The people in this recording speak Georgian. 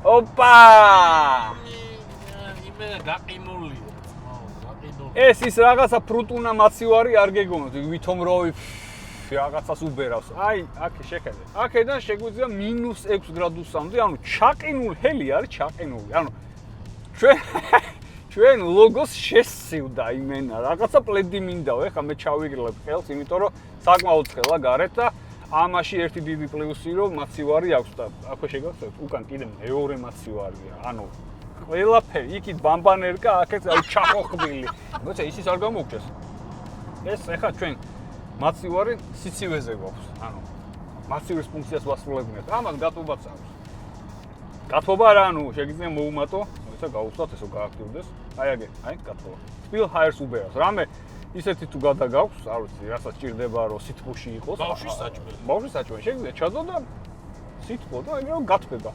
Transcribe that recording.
ოპა! იმენა გაყინულია. გაყინული. ეს ის რაღაცა ფრუტუნა მაცივარი არ გეგონოთ, ვითომ რო რაღაცას უბერავს. აი, აქ შეხედე. აქედან შეგვიძლია -6 გრადუსამდე, ანუ ჩაყინულ ჰელი არის ჩაყინული. ანუ ჩვენ ლოგოს შესცივდა იმენა, რაღაცა პლედი მინდაო, ეხლა მე ჩავიგრილებ ხელს, იმიტომ რომ საკმაოდ ცხელა გარეთ და ამაში ერთი დიდი პლუსი რომ მაცივარი აქვს და აქვე შეგახსოვთ, უკან კიდე მეორე მაცივარია. ანუ ყველაფერი, იქით ბამბანერკა, აქეთ აი ჩახოხბილი. მოიცა ისიც არ გამოგჭეს. ეს ეხლა ჩვენ მაცივარი სიცივეზე გვაქვს. ანუ მაცივრის ფუნქციას ვასრულებთ. ამას გათბობაც აქვს. გათბობა რა, ანუ შეგიძლია მოუმატო, მოიცა გაუცვლათ ესო გააქტიურდეს. აი აგე, აი გათბობა. თბილ ჰაერს უბერავს. რამე ისეთი თუ გადაგაქვს, არ ვიცი, რასაც ჭირდება რომ სითბოში იყოს. ბავშვის საჭმელი. ბავშვის საჭმელი. შეგიძლია ჩადო და სითბო და ეგრევე გათბება.